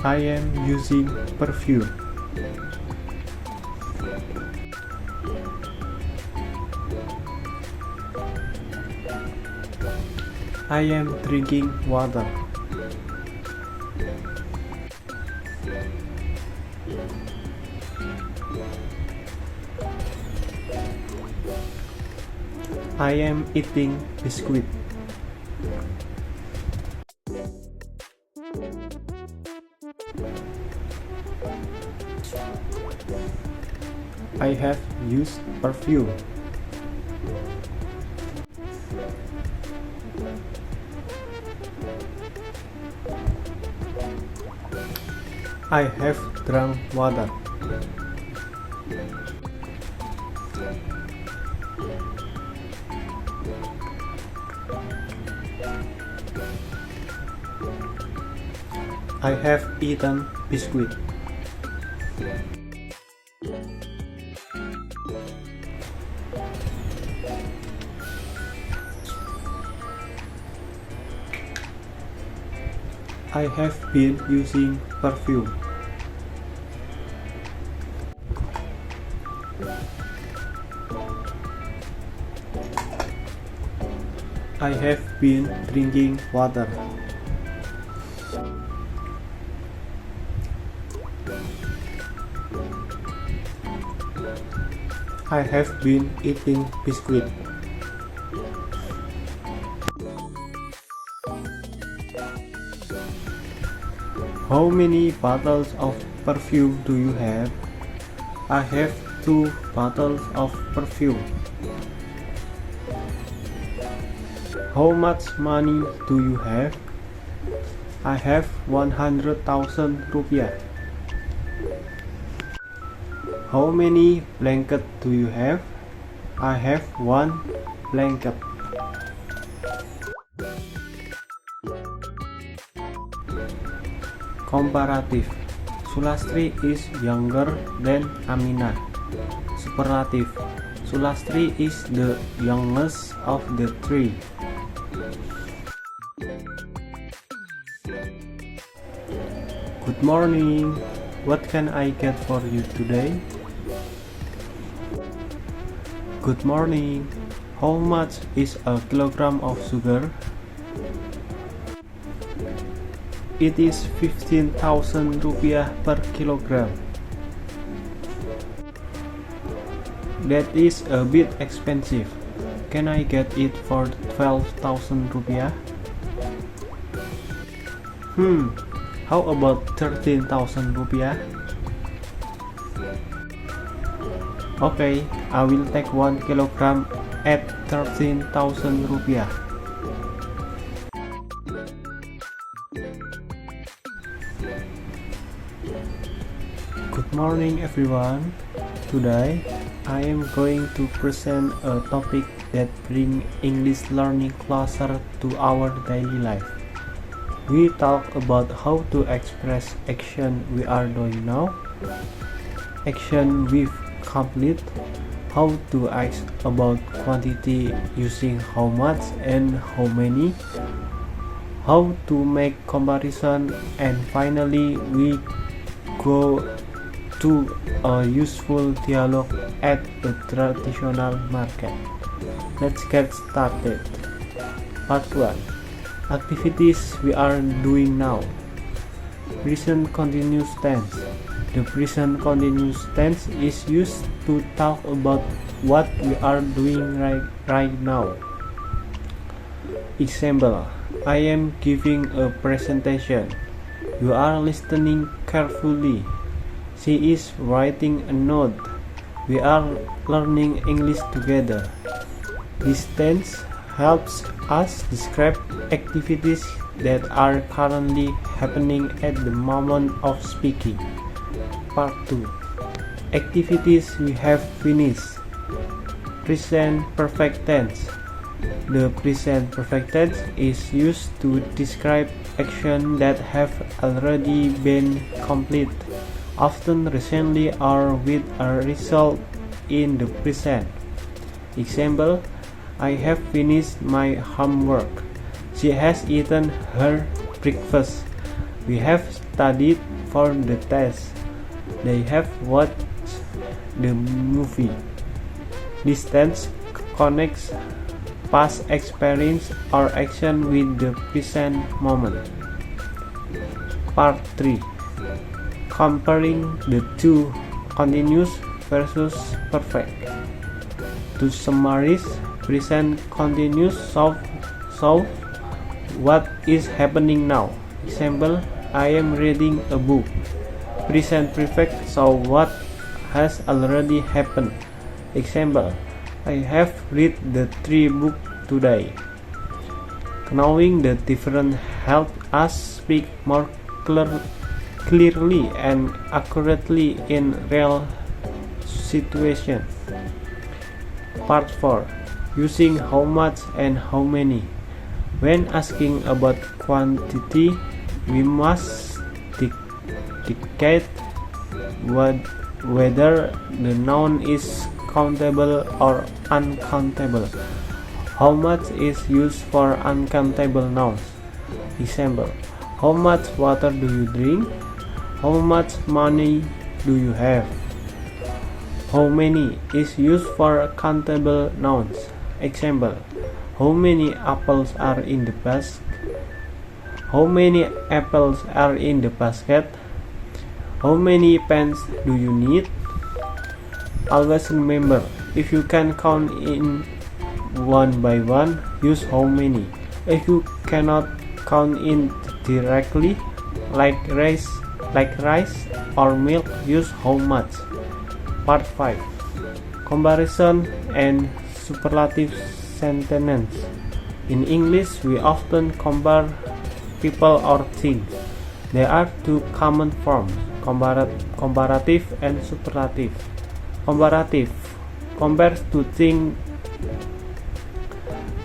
I am using perfume. I am drinking water. I am eating biscuit. I have used perfume. I have drunk water. I have eaten biscuit. I have been using perfume. I have been drinking water. I have been eating biscuit. How many bottles of perfume do you have? I have 2 bottles of perfume. How much money do you have? I have 100,000 rupiah. How many blankets do you have? I have 1 blanket. Comparative. Sulastri is younger than Amina. Superlative. Sulastri is the youngest of the 3. Good morning. What can I get for you today? Good morning. How much is a kilogram of sugar? It is 15,000 rupiah per kilogram. That is a bit expensive. Can I get it for 12,000 rupiah? How about 13,000 rupiah? Okay, I will take 1 kilogram at 13,000 rupiah. Good morning everyone. Today I am going to present a topic that brings English learning closer to our daily life. We talk about how to express action we are doing now, action we've complete, how to ask about quantity using how much and how many, how to make comparison, and finally we go to a useful dialogue at a traditional market. Let's get started. Part 1. Activities we are doing now. Present continuous tense. The present continuous tense is used to talk about what we are doing right now. Example: I am giving a presentation. You are listening carefully. She is writing a note. We are learning English together. This tense helps us describe activities that are currently happening at the moment of speaking. Part 2. Activities we have finished. Present perfect tense. The present perfect tense is used to describe actions that have already been completed, often recently or with a result in the present. Example: I have finished my homework. She has eaten her breakfast. We have studied for the test. They have watched the movie. Distance connects past experience or action with the present moment. Part 3. Comparing the two, continuous versus perfect. To summarize, present continuous shows what is happening now. Example, I am reading a book. Present perfect shows what has already happened. Example, I have read the 3 books today. Knowing the difference helps us speak more clearly and accurately in real situations. Part 4. Using how much and how many. When asking about quantity, we must dictate whether the noun is countable or uncountable. How much is used for uncountable nouns. Example, how much water do you drink? How much money do you have? How many is used for countable nouns. Example, how many apples are in the basket? How many apples are in the basket? How many pens do you need? Always remember, if you can count in one by one, use how many. If you cannot count in directly, like rice or milk, use how much. Part 5. Comparison and superlative sentences. In English, we often compare people or things. There are 2 common forms, comparative and superlative. Comparative compares 2 things,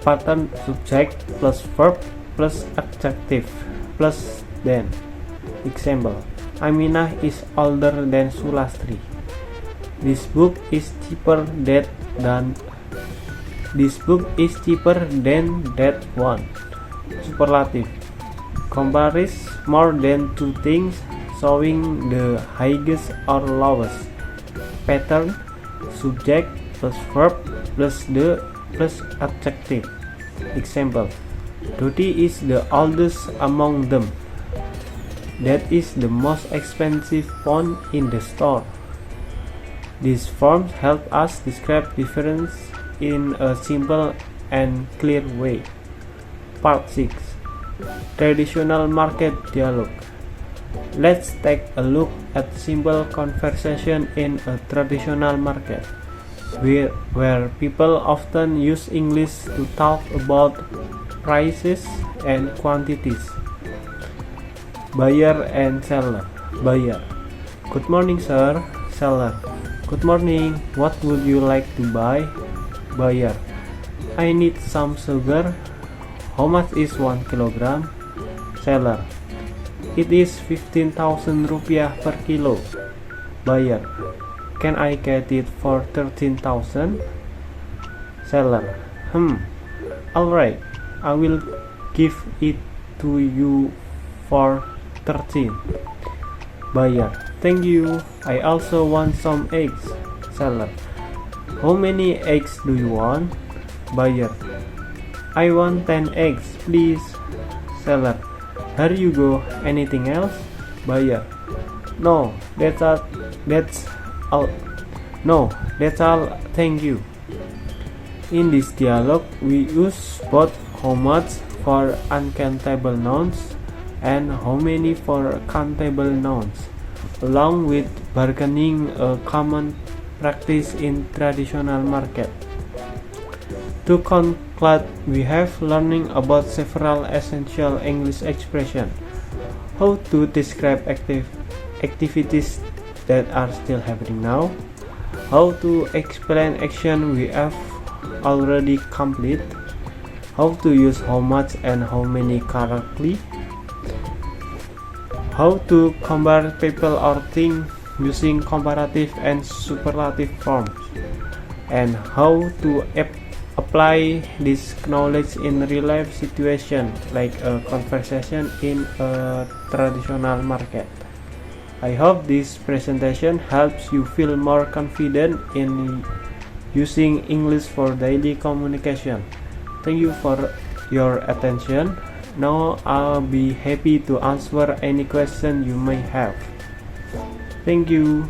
pattern subject plus verb plus adjective plus than. Example, Aminah is older than Sulastri. This book is cheaper than that one. Superlative compares more than 2 things, showing the highest or lowest. Pattern subject plus verb plus the plus adjective. Example, Dodi is the oldest among them. That is the most expensive phone in the store. These forms help us describe difference in a simple and clear way. Part 6. Traditional market dialogue. Let's take a look at simple conversation in a traditional market, where people often use English to talk about prices and quantities. Buyer and seller. Buyer, good morning sir. Seller, good morning, what would you like to buy? Buyer, I need some sugar. How much is 1 kilogram? Seller, it is 15,000 rupiah per kilo. Buyer, can I get it for 13,000? Seller, alright, I will give it to you for 13. Buyer, thank you, I also want some eggs. Seller, how many eggs do you want? Buyer, I want 10 eggs, please. Seller, here you go, anything else? Buyer, no, that's all. No, that's all, thank you. In this dialogue, we use both how much for uncountable nouns and how many for countable nouns, along with bargaining, a common practice in traditional market. To conclude, we have learning about several essential English expressions, how to describe activities that are still happening now, how to explain action we have already completed, how to use how much and how many correctly, how to compare people or things using comparative and superlative forms, and how to apply this knowledge in real life situation like a conversation in a traditional market. I hope this presentation helps you feel more confident in using English for daily communication. Thank you for your attention. Now I'll be happy to answer any question you may have. Thank you.